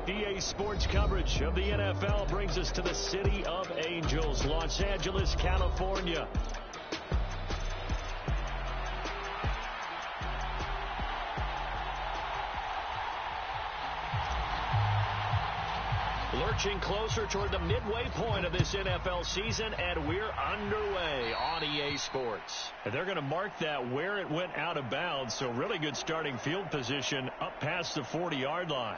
EA Sports coverage of the NFL brings us to the City of Angels, Los Angeles, California. Lurching closer toward the midway point of this NFL season, and we're underway on EA Sports. And they're going to mark that where it went out of bounds, so really good starting field position up past the 40-yard line.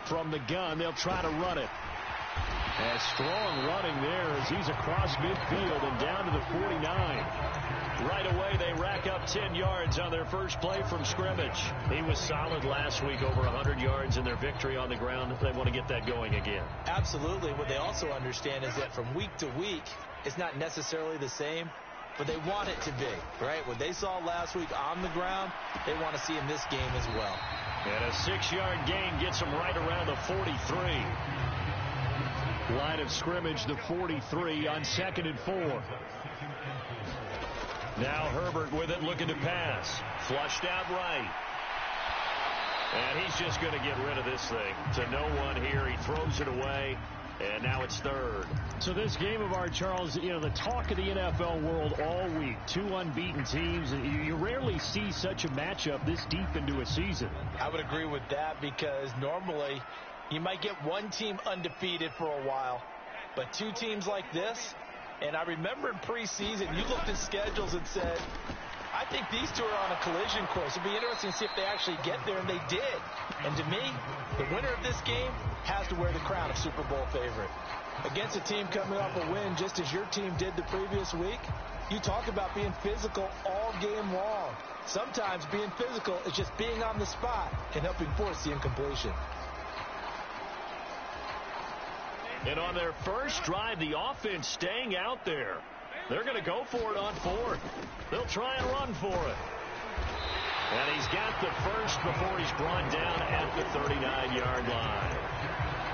From the gun, they'll try to run it. And strong running there as he's across midfield and down to the 49. Right away, they rack up 10 yards on their first play from scrimmage. He was solid last week, over 100 yards in their victory on the ground. They want to get that going again. Absolutely. What they also understand is that from week to week, it's not necessarily the same, but they want it to be, right? What they saw last week on the ground, they want to see in this game as well. And a 6-yard gain gets them right around the 43. Line of scrimmage, the 43 on 2nd and 4. Now Herbert with it, looking to pass. Flushed out right. And he's just going to get rid of this thing. To no one here. He throws it away. And now it's 3rd. So this game of ours, Charles, you know, the talk of the NFL world all week. 2 unbeaten teams. You rarely see such a matchup this deep into a season. I would agree with that because normally you might get one team undefeated for a while. But 2 teams like this, and I remember in preseason, you looked at schedules and said, I think these 2 are on a collision course. It'll be interesting to see if they actually get there, and they did. And to me, the winner of this game has to wear the crown of Super Bowl favorite. Against a team coming off a win just as your team did the previous week, you talk about being physical all game long. Sometimes being physical is just being on the spot and helping force the incompletion. And on their first drive, the offense staying out there. They're going to go for it on 4th. They'll try and run for it. And he's got the first before he's brought down at the 39-yard line.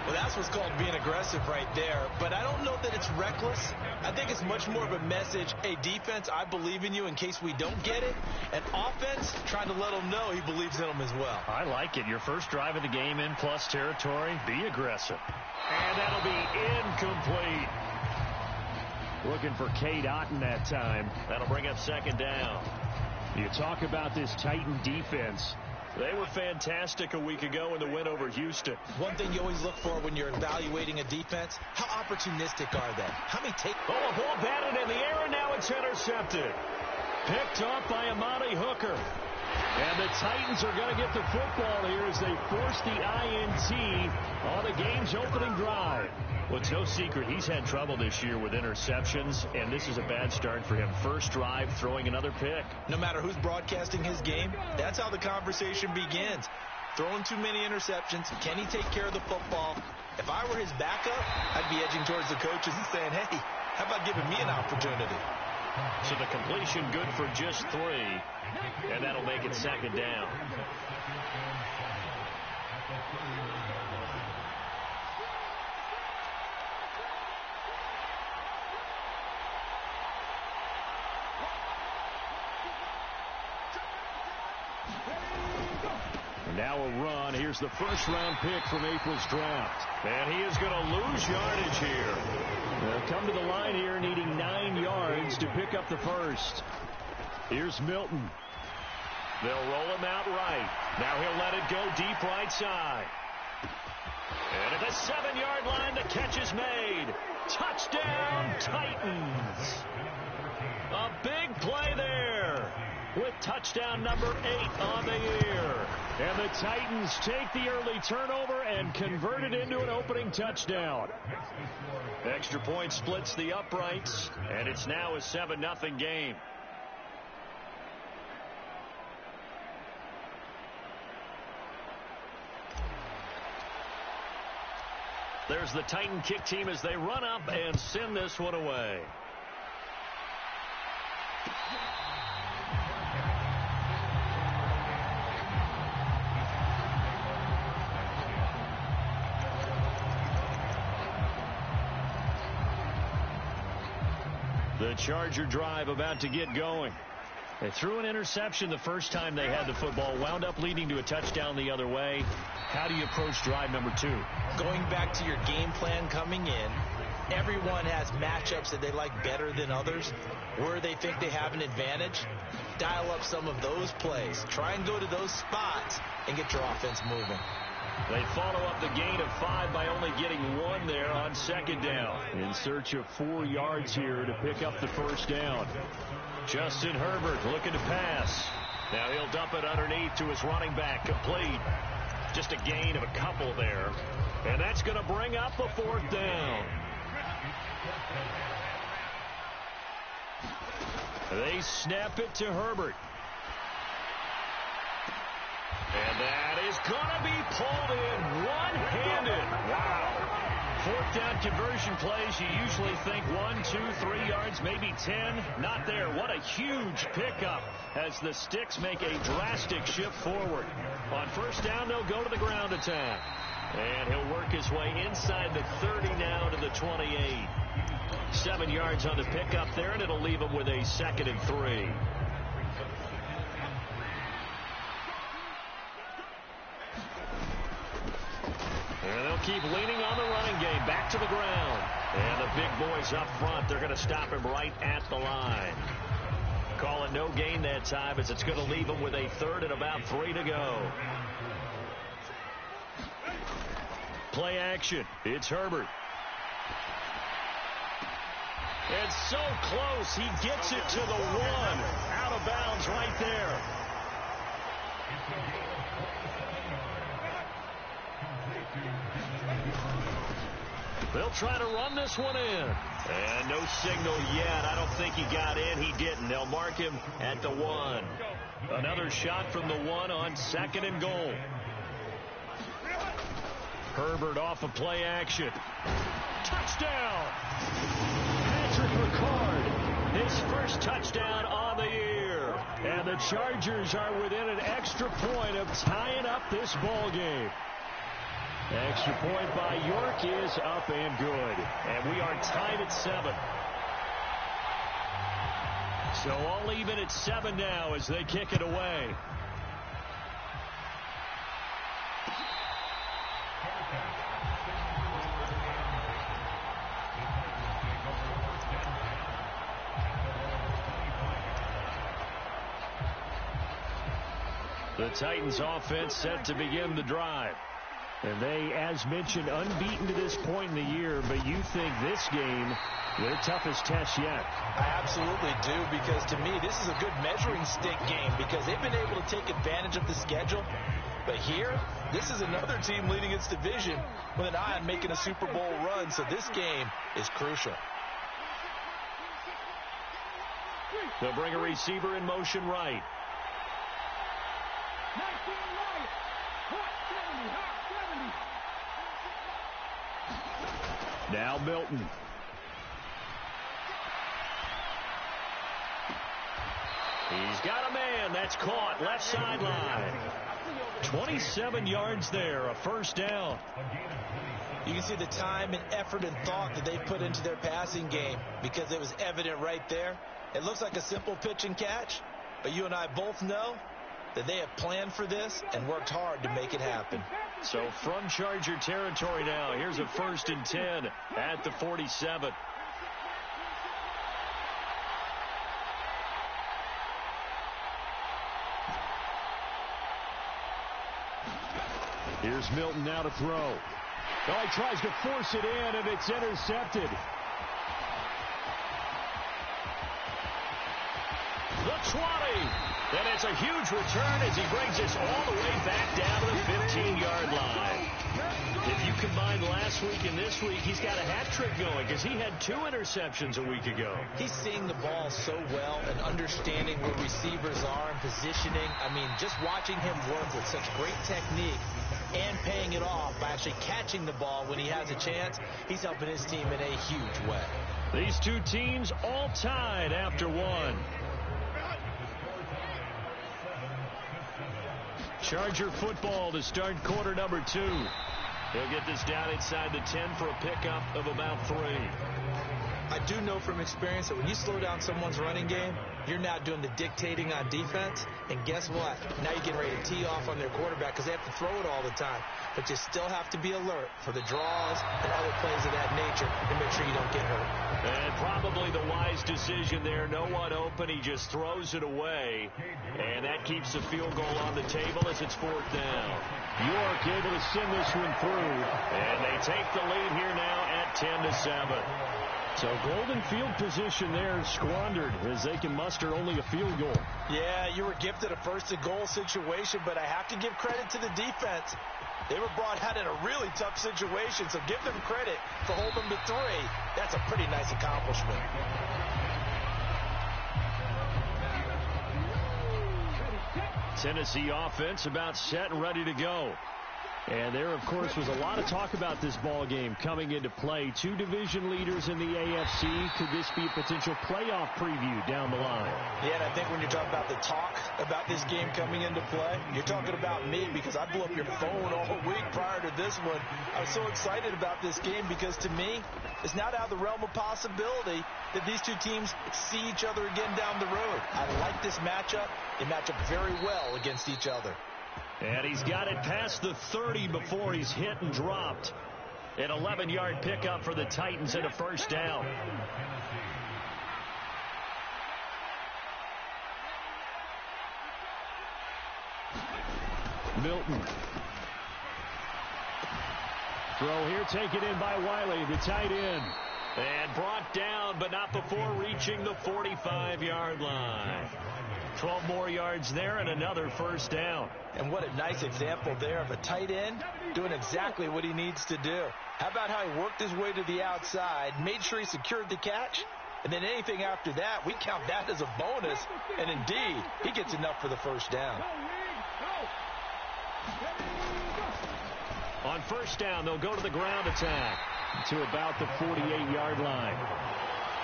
Well, that's what's called being aggressive right there. But I don't know that it's reckless. I think it's much more of a message. Hey, defense, I believe in you in case we don't get it. And offense, trying to let him know he believes in them as well. I like it. Your first drive of the game in plus territory, be aggressive. And that'll be incomplete. Looking for Cade Otton that time. That'll bring up 2nd down. You talk about this Titan defense. They were fantastic a week ago in the win over Houston. One thing you always look for when you're evaluating a defense, how opportunistic are they? How many take? Oh, a ball batted in the air, and now it's intercepted. Picked off by Amani Hooker. And the Titans are going to get the football here as they force the INT on the game's opening drive. Well, it's no secret he's had trouble this year with interceptions, and this is a bad start for him. First drive, throwing another pick. No matter who's broadcasting his game, that's how the conversation begins. Throwing too many interceptions. Can he take care of the football? If I were his backup, I'd be edging towards the coaches and saying, hey, how about giving me an opportunity? So the completion good for just 3, and that'll make it 2nd down. And now a run. Here's the first-round pick from April's draft. And he is going to lose yardage here. They'll come to the line here needing 9 yards to pick up the first. Here's Milton. They'll roll him out right. Now he'll let it go deep right side. And at the 7-yard line, the catch is made. Touchdown, Titans. A big play there with touchdown number 8 on the year. And the Titans take the early turnover and convert it into an opening touchdown. Extra point splits the uprights, and it's now a 7-0 game. There's the Titan kick team as they run up and send this one away. The Charger drive about to get going. They threw an interception the first time they had the football, wound up leading to a touchdown the other way. How do you approach drive number 2? Going back to your game plan coming in, everyone has matchups that they like better than others, where they think they have an advantage. Dial up some of those plays. Try and go to those spots and get your offense moving. They follow up the gain of 5 by only getting 1 there on second down. In search of 4 yards here to pick up the first down. Justin Herbert looking to pass. Now he'll dump it underneath to his running back. Complete. Just a gain of a couple there. And that's going to bring up a 4th down. They snap it to Herbert. And that is going to be pulled in one-handed. Wow. 4th down conversion plays, you usually think 1, 2, 3 yards, maybe 10. Not there. What a huge pickup as the Sticks make a drastic shift forward. On first down, they'll go to the ground attack. And he'll work his way inside the 30 now to the 28. 7 yards on the pickup there, and it'll leave him with a 2nd and 3. And they'll keep leaning on the running game. Back to the ground. And the big boys up front, they're going to stop him right at the line. Call it no gain that time, as it's going to leave him with a 3rd and about 3 to go. Play action. It's Herbert. And so close. He gets it to the 1. Out of bounds right there. They'll try to run this one in. And no signal yet. I don't think he got in. He didn't. They'll mark him at the 1. Another shot from the 1 on 2nd and goal. Herbert off of play action. Touchdown! Patrick Ricard, his first touchdown on the year. And the Chargers are within an extra point of tying up this ball game. Extra point by York is up and good. And we are tied at 7. So all even at 7 now as they kick it away. The Titans offense set to begin the drive. And they, as mentioned, unbeaten to this point in the year, but you think this game, their toughest test yet. I absolutely do, because to me, this is a good measuring stick game, because they've been able to take advantage of the schedule. But here, this is another team leading its division with an eye on making a Super Bowl run, so this game is crucial. They'll bring a receiver in motion right. Now Milton. He's got a man. That's caught. Left sideline. 27 yards there. A first down. You can see the time and effort and thought that they put into their passing game, because it was evident right there. It looks like a simple pitch and catch, but you and I both know that they have planned for this and worked hard to make it happen. So from Charger territory now, here's a 1st and 10 at the 47. Here's Milton now to throw. Oh, he tries to force it in, and it's intercepted. The 20. And it's a huge return as he brings us all the way back down to the 15-yard line. If you combine last week and this week, he's got a hat trick going, because he had 2 interceptions a week ago. He's seeing the ball so well and understanding where receivers are and positioning. I mean, just watching him work with such great technique and paying it off by actually catching the ball when he has a chance, he's helping his team in a huge way. These two teams all tied after 1. Charger football to start quarter number 2. He'll get this down inside the 10 for a pickup of about 3. I do know from experience that when you slow down someone's running game, you're now doing the dictating on defense. And guess what? Now you're getting ready to tee off on their quarterback because they have to throw it all the time. But you still have to be alert for the draws and other plays of that nature to make sure you don't get hurt. And probably the wise decision there. No one open. He just throws it away. And that keeps the field goal on the table as it's 4th down. York able to send this one through. And they take the lead here now at 10-7. So golden field position there squandered as they can muster only a field goal. Yeah, you were gifted a first-and-goal situation, but I have to give credit to the defense. They were brought out in a really tough situation, so give them credit for holding them to 3. That's a pretty nice accomplishment. Tennessee offense about set and ready to go. And there, of course, was a lot of talk about this ball game coming into play. 2 division leaders in the AFC. Could this be a potential playoff preview down the line? Yeah, and I think when you're talking about the talk about this game coming into play, you're talking about me because I blew up your phone all week prior to this one. I was so excited about this game because, to me, it's not out of the realm of possibility that these two teams see each other again down the road. I like this matchup. They match up very well against each other. And he's got it past the 30 before he's hit and dropped. An 11-yard pickup for the Titans and a first down. Milton. Throw here taken in by Wiley, the tight end. And brought down, but not before reaching the 45-yard line. 12 more yards there and another first down. And what a nice example there of a tight end doing exactly what he needs to do. How about how he worked his way to the outside, made sure he secured the catch, and then anything after that, we count that as a bonus. And indeed, he gets enough for the first down. On first down, they'll go to the ground attack to about the 48-yard line.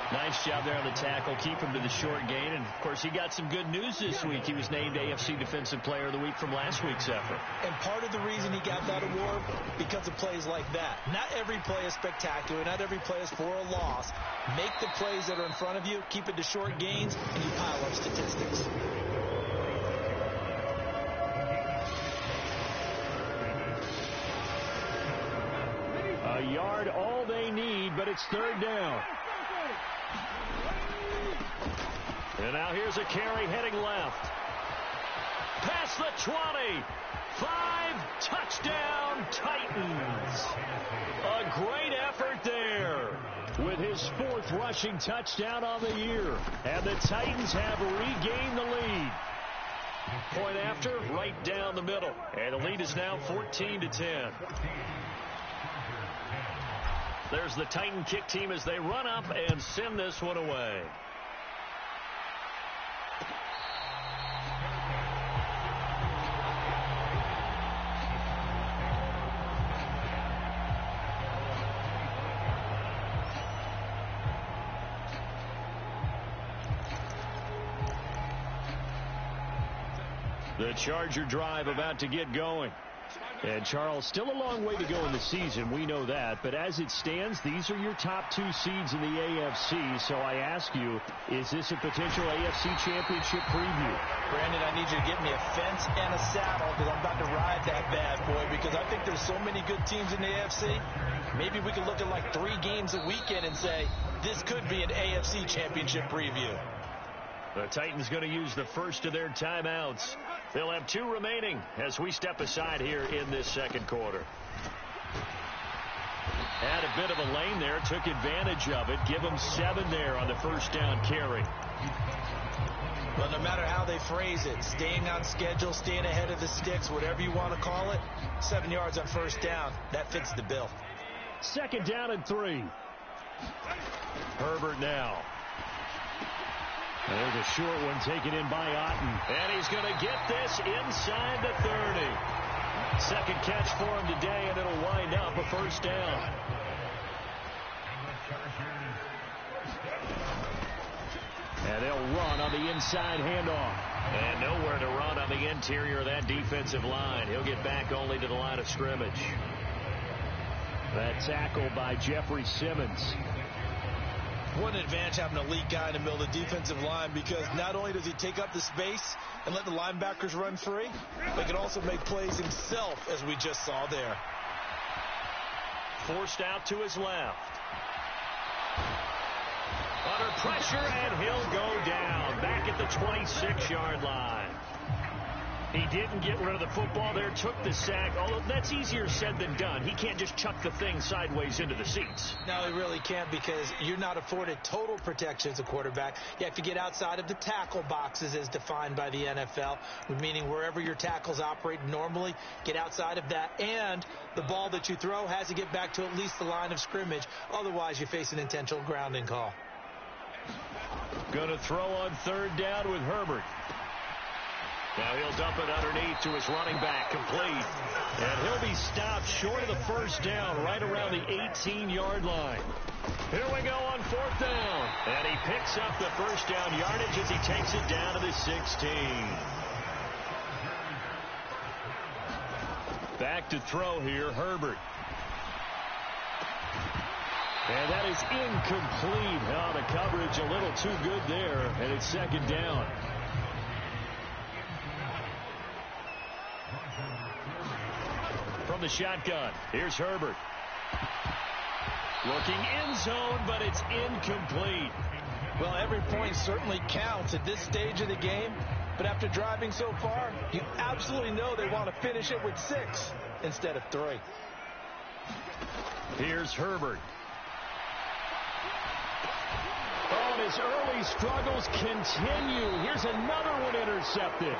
Nice job there on the tackle. Keep him to the short gain. And, of course, he got some good news this week. He was named AFC Defensive Player of the Week from last week's effort. And part of the reason he got that award, because of plays like that. Not every play is spectacular. Not every play is for a loss. Make the plays that are in front of you, keep it to short gains, and you pile up statistics. A yard, all they need, but it's 3rd down. And now here's a carry heading left. Past the 20. 5, touchdown Titans. A great effort there with his 4th rushing touchdown on the year. And the Titans have regained the lead. Point after, right down the middle. And the lead is now 14-10. There's the Titan kick team as they run up and send this one away. The Charger drive about to get going. And, Charles, still a long way to go in the season. We know that. But as it stands, these are your top 2 seeds in the AFC. So I ask you, is this a potential AFC championship preview? Brandon, I need you to get me a fence and a saddle because I'm about to ride that bad boy because I think there's so many good teams in the AFC. Maybe we could look at like 3 games a weekend and say, this could be an AFC championship preview. The Titans going to use the first of their timeouts. They'll have 2 remaining as we step aside here in this second quarter. Had a bit of a lane there, took advantage of it. Give them 7 there on the first down carry. Well, no matter how they phrase it, staying on schedule, staying ahead of the sticks, whatever you want to call it, 7 yards on first down, that fits the bill. 2nd down and 3. Herbert now. There's a short one taken in by Otten. And he's going to get this inside the 30. 2nd catch for him today, and it'll wind up a first down. And they'll run on the inside handoff. And nowhere to run on the interior of that defensive line. He'll get back only to the line of scrimmage. That tackle by Jeffrey Simmons. What an advantage having an elite guy in the middle of the defensive line, because not only does he take up the space and let the linebackers run free, but he can also make plays himself, as we just saw there. Forced out to his left. Under pressure, and he'll go down back at the 26-yard line. He didn't get rid of the football there, took the sack, although that's easier said than done. He can't just chuck the thing sideways into the seats. No, he really can't, because you're not afforded total protection as a quarterback. You have to get outside of the tackle boxes as defined by the NFL, meaning wherever your tackles operate normally, get outside of that, and the ball that you throw has to get back to at least the line of scrimmage. Otherwise, you face an intentional grounding call. Going to throw on third down with Herbert. Now he'll dump it underneath to his running back, complete. And he'll be stopped short of the first down, right around the 18-yard line. Here we go on fourth down. And he picks up the first down yardage as he takes it down to the 16. Back to throw here, Herbert. And that is incomplete. Oh, the coverage a little too good there, and it's second down. From the shotgun, here's Herbert. Looking end zone, but it's incomplete. Well, every point certainly counts at this stage of the game, but after driving so far, you absolutely know they want to finish it with 6 instead of 3. Here's Herbert. Oh, and his early struggles continue. Here's another one intercepted.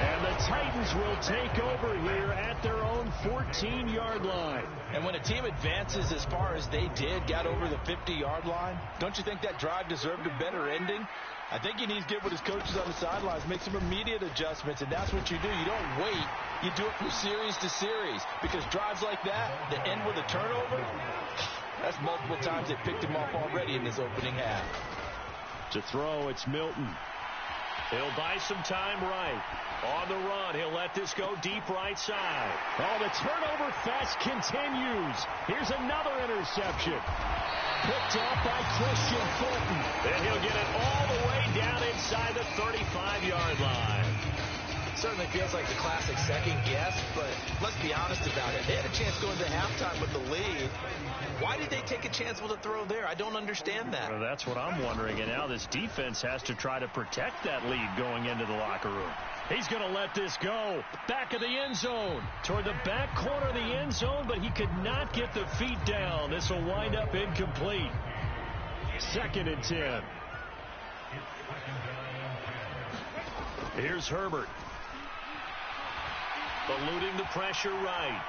And the Titans will take over here at their own 14-yard line. And when a team advances as far as they did, got over the 50-yard line, don't you think that drive deserved a better ending? I think he needs to get with his coaches on the sidelines, make some immediate adjustments, and that's what you do. You don't wait. You do it from series to series, because drives like that end with a turnover, that's multiple times they picked him off already in this opening half. To throw, it's Milton. He'll buy some time right. On the run, he'll let this go deep right side. Oh, the turnover fest continues. Here's another interception. Picked off by Christian Fulton. And he'll get it all the way down inside the 35-yard line. Certainly feels like the classic second guess, but let's be honest about it. They had a chance going to halftime with the lead. Why did they take a chance with a throw there? I don't understand that. Well, that's what I'm wondering, and now this defense has to try to protect that lead going into the locker room. He's going to let this go. Back of the end zone. Toward the back corner of the end zone, but he could not get the feet down. This will wind up incomplete. 2nd and 10. Here's Herbert. Eluding the pressure right.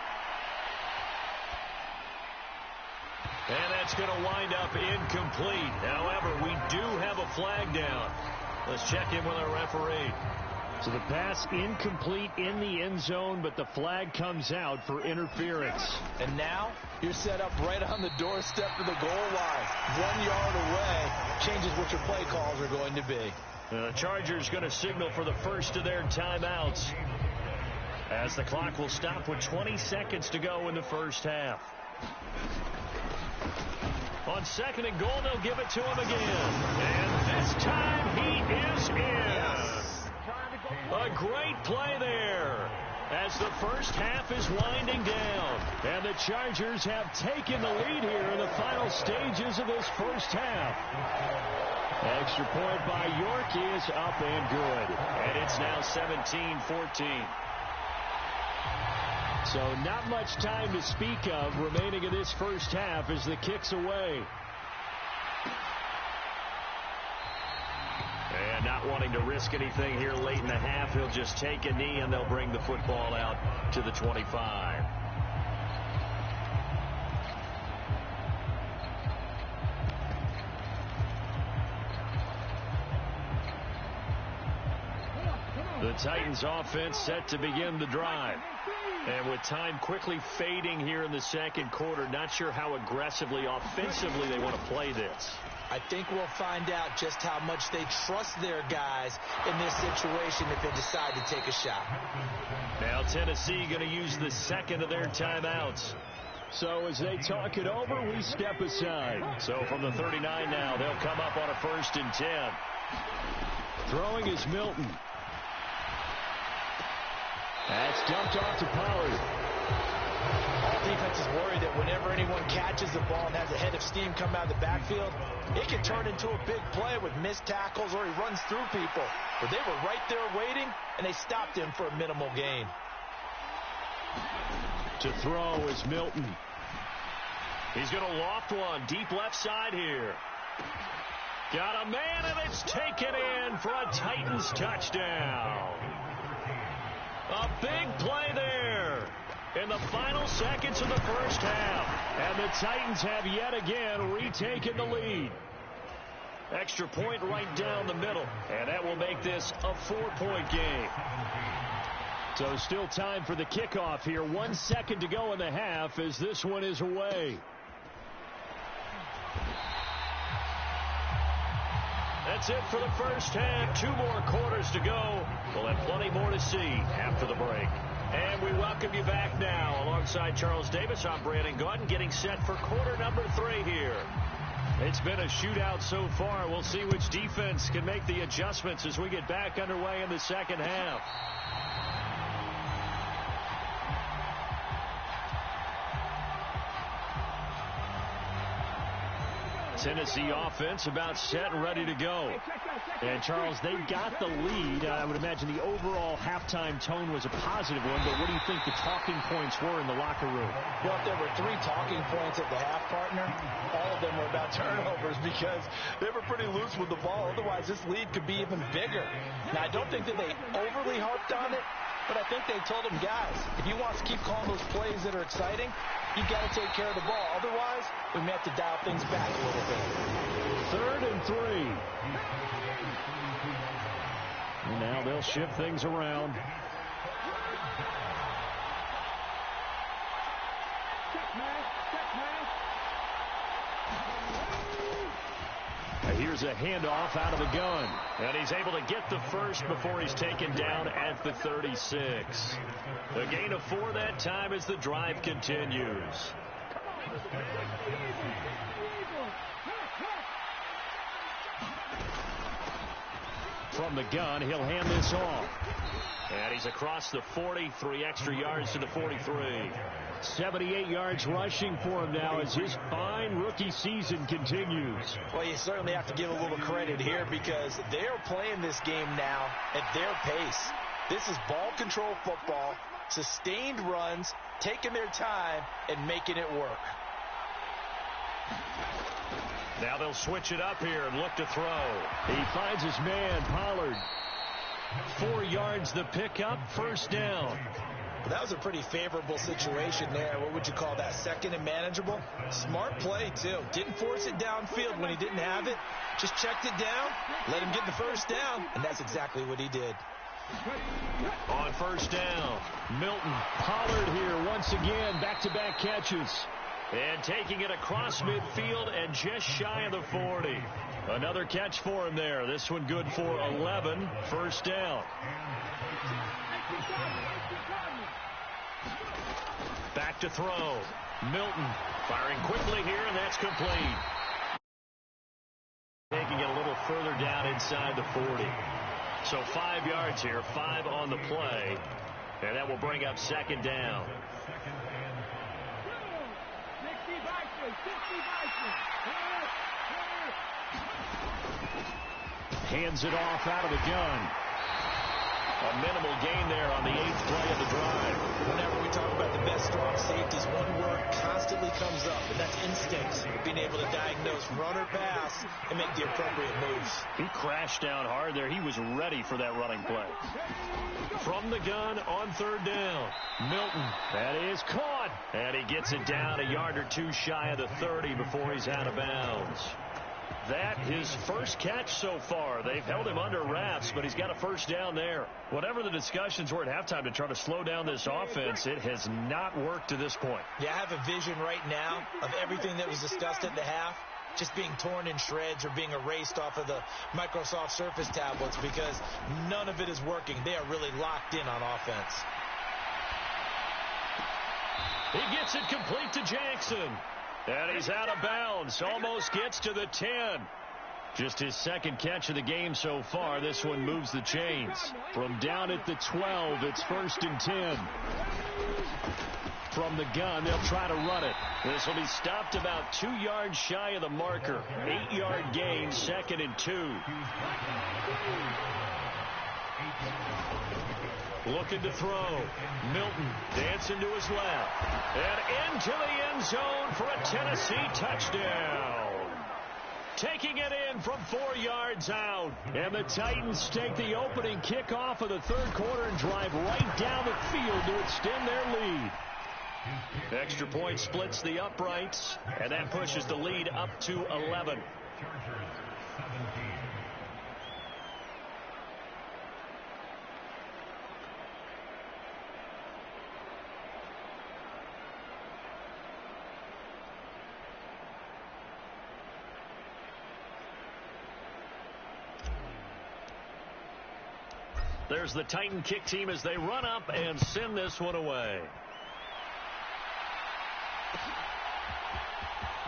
And that's going to wind up incomplete. However, we do have a flag down. Let's check in with our referee. So the pass incomplete in the end zone, but the flag comes out for interference. And now you're set up right on the doorstep of the goal line. 1 yard away changes what your play calls are going to be. The Chargers going to signal for the first of their timeouts, as the clock will stop with 20 seconds to go in the first half. On 2nd and goal, they'll give it to him again. And this time he is in. A great play there as the first half is winding down. And the Chargers have taken the lead here in the final stages of this first half. Extra point by York is up and good. And it's now 17-14. So not much time to speak of remaining in this first half as the kick's away. And not wanting to risk anything here late in the half, he'll just take a knee and they'll bring the football out to the 25. The Titans offense set to begin the drive. And with time quickly fading here in the second quarter, not sure how aggressively, offensively they want to play this. I think we'll find out just how much they trust their guys in this situation if they decide to take a shot. Now Tennessee going to use the second of their timeouts. So as they talk it over, we step aside. So from the 39 now, they'll come up on a 1st and 10. Throwing is Milton. That's dumped off to Pollard. All defenses worry that whenever anyone catches the ball and has a head of steam come out of the backfield, it can turn into a big play with missed tackles or he runs through people. But they were right there waiting, and they stopped him for a minimal gain. To throw is Milton. He's going to loft one deep left side here. Got a man, and it's taken in for a Titans touchdown. A big play there in the final seconds of the first half. And the Titans have yet again retaken the lead. Extra point right down the middle. And that will make this a 4-point game. So still time for the kickoff here. 1 second to go in the half as this one is away. That's it for the first half. 2 more quarters to go. We'll have plenty more to see after the break. And we welcome you back now. Alongside Charles Davis, I'm Brandon Gautin, getting set for quarter number 3 here. It's been a shootout so far. We'll see which defense can make the adjustments as we get back underway in the second half. Tennessee offense about set and ready to go. And, Charles, they got the lead. I would imagine the overall halftime tone was a positive one, but what do you think the talking points were in the locker room? Well, if there were 3 talking points at the half, partner, all of them were about turnovers because they were pretty loose with the ball. Otherwise, this lead could be even bigger. Now, I don't think that they overly harped on it, but I think they told them, guys, if you want to keep calling those plays that are exciting, you've got to take care of the ball. Otherwise, we may have to dial things back a little bit. 3rd and 3. And now they'll shift things around. Here's a handoff out of the gun. And he's able to get the first before he's taken down at the 36. A gain of 4 that time as the drive continues. From the gun, he'll hand this off. And he's across the 40, 3 extra yards to the 43. 78 yards rushing for him now as his fine rookie season continues. Well, you certainly have to give a little credit here because they're playing this game now at their pace. This is ball control football, sustained runs, taking their time, and making it work. Now they'll switch it up here and look to throw. He finds his man, Pollard. 4 yards the pickup, 1st down. Well, that was a pretty favorable situation there. What would you call that? 2nd and manageable? Smart play, too. Didn't force it downfield when he didn't have it. Just checked it down, let him get the 1st down, and that's exactly what he did. On 1st down, Milton. Pollard here once again, back-to-back catches. And taking it across midfield and just shy of the 40. Another catch for him there. This one good for 11. 1st down. Back to throw. Milton firing quickly here, and that's complete. Taking it a little further down inside the 40. So 5 yards here, 5 on the play. And that will bring up 2nd down. Hands it off out of the gun. A minimal gain there on the 8th play of the drive. Whenever we talk about the best strong safeties, one word constantly comes up, and that's instincts. Being able to diagnose run or pass and make the appropriate moves. He crashed down hard there. He was ready for that running play. From the gun on 3rd down. Milton. That is caught. And he gets it down a yard or 2 shy of the 30 before he's out of bounds. That his first catch so far. They've held him under wraps, but he's got a 1st down there. Whatever the discussions were at halftime to try to slow down this offense, it has not worked to this point. Yeah, I have a vision right now of everything that was discussed at the half just being torn in shreds or being erased off of the Microsoft Surface tablets because none of it is working. They are really locked in on offense. He gets it complete to Jackson. And he's out of bounds. Almost gets to the 10. Just his second catch of the game so far. This one moves the chains. From down at the 12, it's 1st and 10. From the gun, they'll try to run it. This will be stopped about 2 yards shy of the marker. 8-yard gain, 2nd and 2. Looking to throw. Milton dancing to his left. And into the end zone for a Tennessee touchdown. Taking it in from 4 yards out. And the Titans take the opening kickoff of the third quarter and drive right down the field to extend their lead. Extra point splits the uprights, and that pushes the lead up to 11. There's the Titan kick team as they run up and send this one away.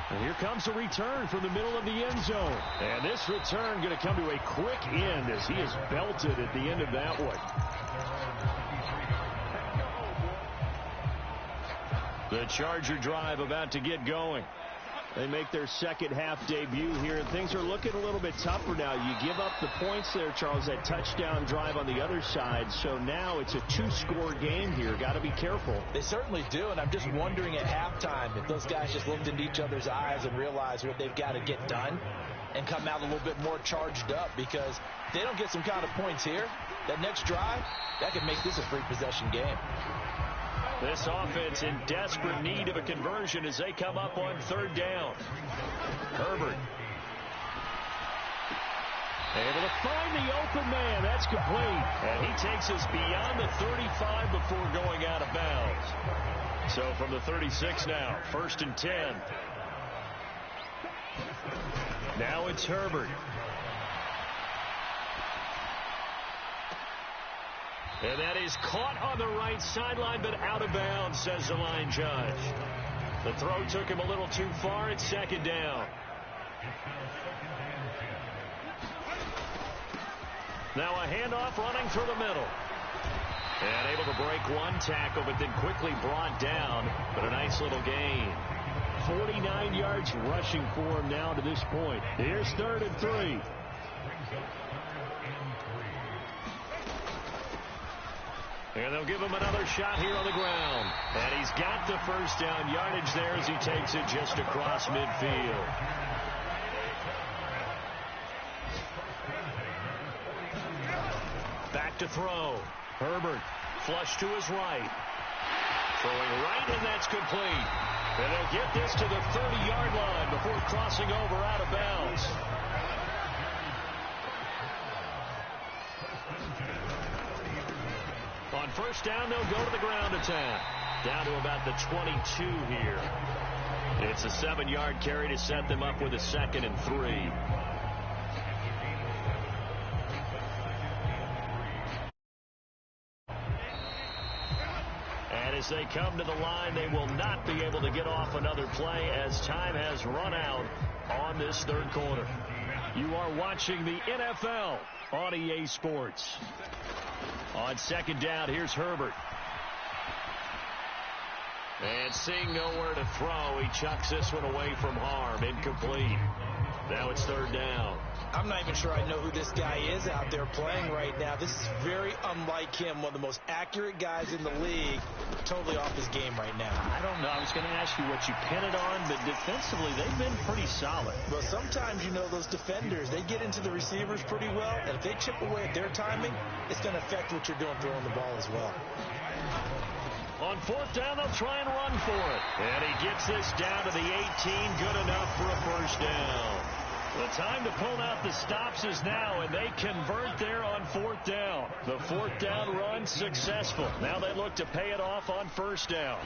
And here comes a return from the middle of the end zone. And this return going to come to a quick end as he is belted at the end of that one. The Charger drive about to get going. They make their second half debut here, and things are looking a little bit tougher now. You give up the points there, Charles, that touchdown drive on the other side. So now it's a 2-score game here. Got to be careful. They certainly do, and I'm just wondering at halftime if those guys just looked into each other's eyes and realized what they've got to get done and come out a little bit more charged up, because if they don't get some kind of points here, that next drive, that could make this a free possession game. This offense in desperate need of a conversion as they come up on 3rd down. Herbert able to find the open man. That's complete. And he takes us beyond the 35 before going out of bounds. So from the 36 now, 1st and 10. Now it's Herbert. And that is caught on the right sideline, but out of bounds, says the line judge. The throw took him a little too far. It's 2nd down. Now a handoff running through the middle. And able to break one tackle, but then quickly brought down. But a nice little gain. 49 yards rushing for him now to this point. Here's 3rd and 3. And they'll give him another shot here on the ground. And he's got the first down yardage there as he takes it just across midfield. Back to throw. Herbert flush to his right. Throwing right, and that's complete. And they'll get this to the 30-yard line before crossing over out of bounds. On 1st down, they'll go to the ground attack. Down to about the 22 here. It's a 7-yard carry to set them up with a 2nd and 3. And as they come to the line, they will not be able to get off another play as time has run out on this 3rd quarter. You are watching the NFL on EA Sports. On 2nd down, here's Herbert. And seeing nowhere to throw, he chucks this one away from harm. Incomplete. Now it's 3rd down. I'm not even sure I know who this guy is out there playing right now. This is very unlike him. One of the most accurate guys in the league. Totally off his game right now. I don't know. I was going to ask you what you pin it on, but defensively, they've been pretty solid. Well, sometimes, you know, those defenders, they get into the receivers pretty well, and if they chip away at their timing, it's going to affect what you're doing throwing the ball as well. On 4th down, they'll try and run for it. And he gets this down to the 18. Good enough for a 1st down. The time to pull out the stops is now, and they convert there on 4th down. The 4th down run successful. Now they look to pay it off on 1st down.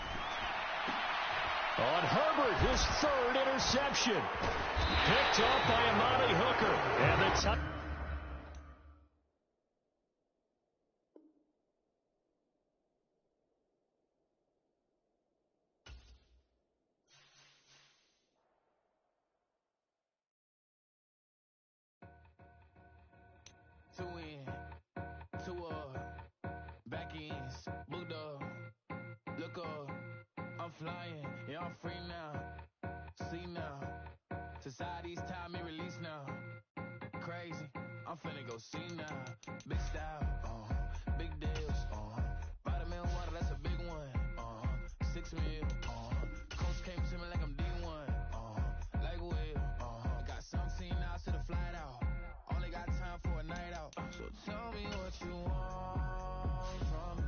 On Herbert, his 3rd interception. Picked off by Amani Hooker. And the time. two in, two back ends, booked up. Look up, I'm flying, yeah, I'm free now. See now, society's time me release now. Crazy, I'm finna go see now. Big style, big deals, vitamin water, that's a big one. 6 mil, coach came to me like I'm D1, like Will. I got 17 hours to the flight out. Only got time for a night out. So tell me what you want from me.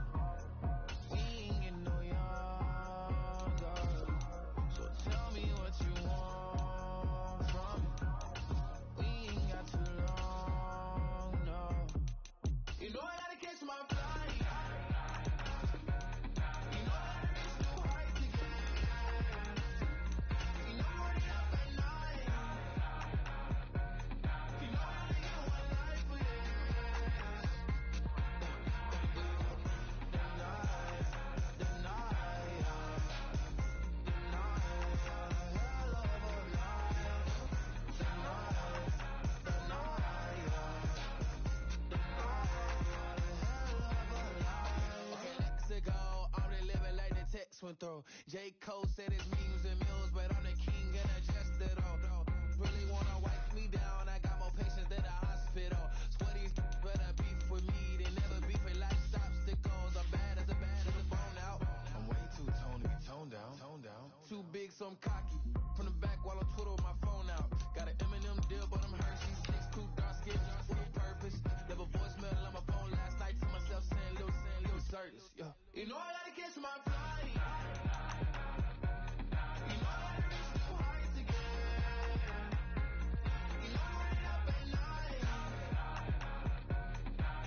We ain't getting no younger. So tell me what you want from me. We ain't got too long, no. You know I gotta catch my flight. You know I gotta reach new heights again. You know I'm running up at night. You know I only get one life for this. Text went through. J. Cole said his memes and mills, but I'm the king and adjusted all. Really wanna wipe me down. I got more patience than a hospital. Sweaties better beef with me. They never beef with life obstacles. I'm bad as a bone out. I'm way too toned to be toned down. Too big, so I'm cocky. From the back while I'm Twitter with my phone out. Got an Eminem deal, but I'm Hershey's. 6'2", dark skin, with a purpose. Left a voicemail on my phone last night to myself saying little certain. Yeah. You know I gotta catch my flight. You know I gotta reach new heights again. You know I'm running up at night.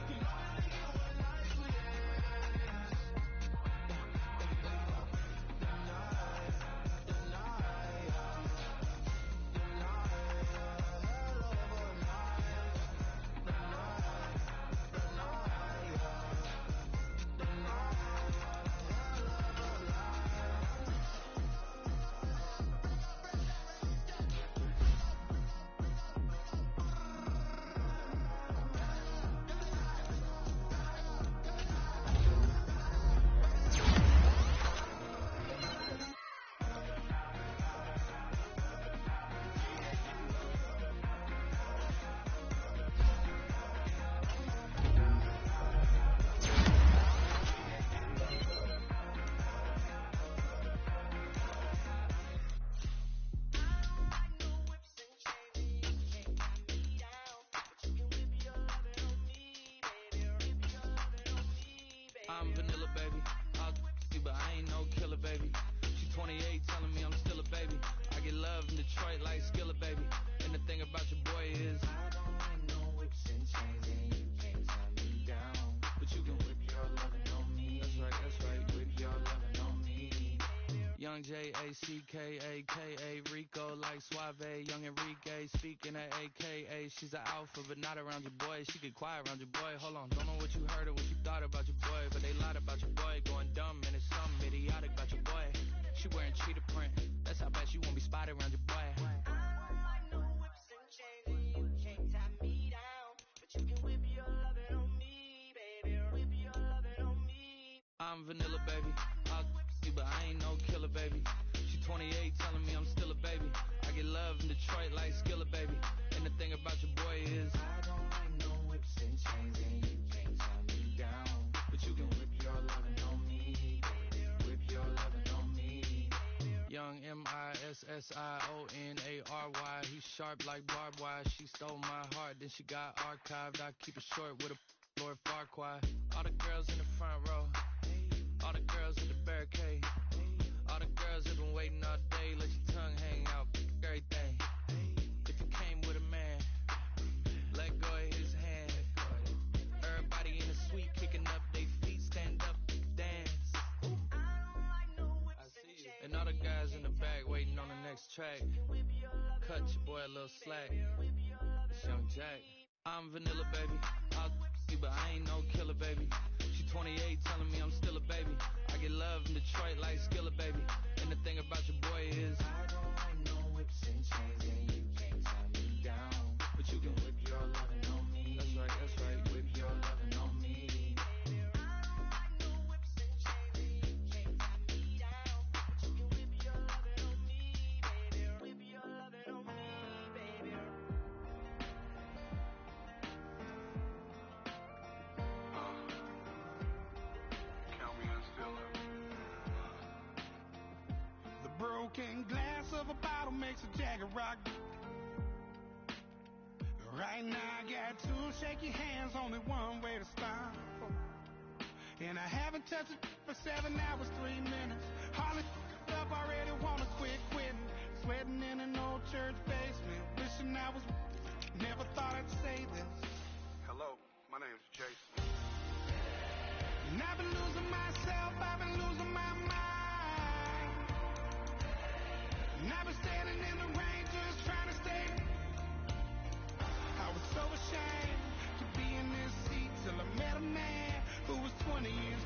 You know I only get one life for this. I'm vanilla, baby. I'll you, but I ain't no killer, baby. She 28, telling me I'm still a baby. I get love in Detroit like Skilla, baby. And the thing about your boy is I don't like no whips and chains, and you can't tie me down. But you can whip your lovin' on me. That's right. Whip your lovin' on me. Young J-A-C-K-A-K-A, Rico like Suave, young Enrique, speaking at AKA. She's an alpha, but not around your boy. She get quiet around your boy. Hold on, don't know what you heard or what you thought about your boy, but they lied about your boy, going dumb, and it's something idiotic about your boy. She wearing cheetah print, that's how bad she won't be spotted around your boy. I don't like no whips and chains, and you can't tie me down, but you can whip your lovin' on me, baby, whip your lovin' on me. I'm vanilla, baby. I'll you, but I ain't no killer, baby. She 28, telling me I'm still a baby. I get love in Detroit like Skilla, baby. And the thing about your boy is I don't like no whips and chains, and you can't tie me down, but you can whip your lovin' on me, baby. Whip your lovin' on me. Young M-I-S-S-I-O-N-A-R-Y. He's sharp like barbed wire. She stole my heart, then she got archived. I keep it short with a Lord Farquaad. All the girls in the front row, all the girls in the barricade, all the girls have been waiting all day. Let your tongue hang out, everything. If you came with a man, let go of his hand. Everybody in the suite kicking up their feet, stand up, dance. I see you. And all the guys in the back waiting on the next track. Cut your boy a little slack. It's Young Jack. I'm vanilla, baby. I'll you, but I ain't no killer, baby. She 28, telling me I'm still a baby. I get love in Detroit like Skilla, baby. And the thing about your boy is I don't like no whips and chains, and you can't tie me down, but you can whip your lovin' on me. That's right. broken glass of a bottle makes a jagged rock. Right now I got two shaky hands, only one way to stop. And I haven't touched it for 7 hours, 3 minutes. Hardly up, already wanna quitting. Sweating in an old church basement, wishing I was. Never thought I'd say this. Hello, my name's Jason. And I've been losing myself, I've been losing my mind. And I've been standing in the rain just trying to stay. I was so ashamed to be in this seat till I met a man who was 20 years.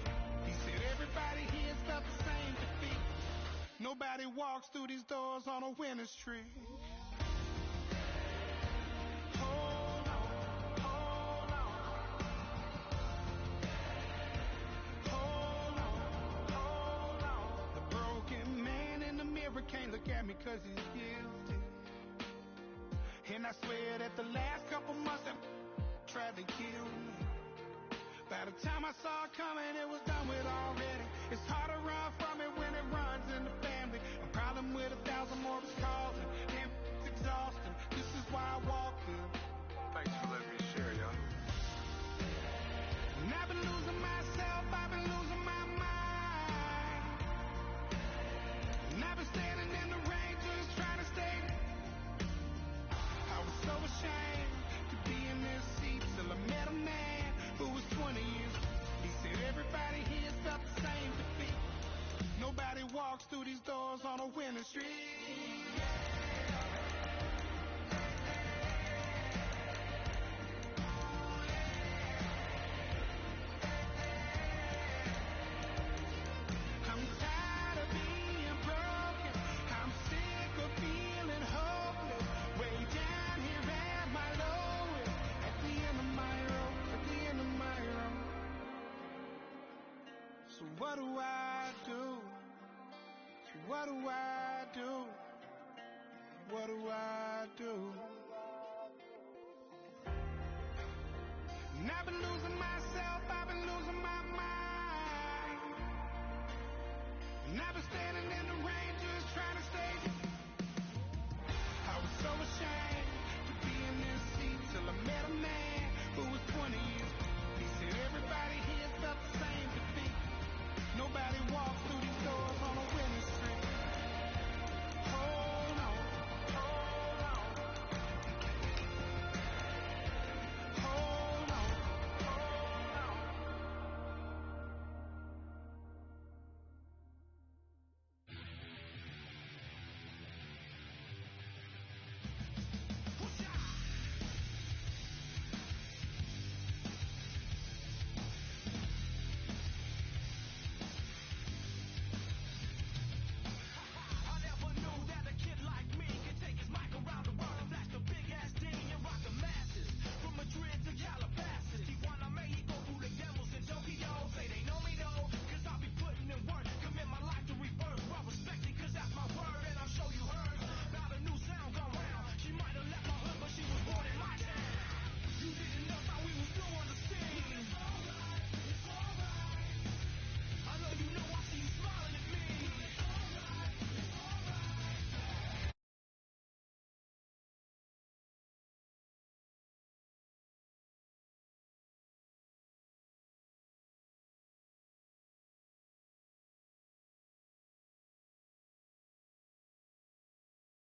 He said everybody here's felt the same defeat. Nobody walks through these doors on a winning streak. Hold on, hold on. Hold on, hold on. The broken man in the mirror can't look at me 'cause he's guilty. And I swear that the last couple months that tried to kill me. By the time I saw it coming, it was done with already. It's hard to run from it when it runs in the family. A problem with 1,000 more is causing. Damn, it's exhausting. This is why I walk here. Thanks for letting me share, y'all. And I've been losing myself, I've been losing my mind. And I've been standing in the rain just trying to stay. I was so ashamed to be in this seat till I met a man who was 20 years. He said everybody here felt the same defeat. Nobody walks through these doors on a winning streak. I'm tired of being broken. I'm sick of feeling hopeless. Way down here at my lowest. At the end of my road. At the end of my road. So what do I do? So what do I do? What do I do? And I've been losing myself, I've been losing my mind. And I've been standing in the rain just trying to stay. I was so ashamed to be in this seat till I met a man who was 20 years. He said everybody here felt the same defeat. Nobody walks through these doors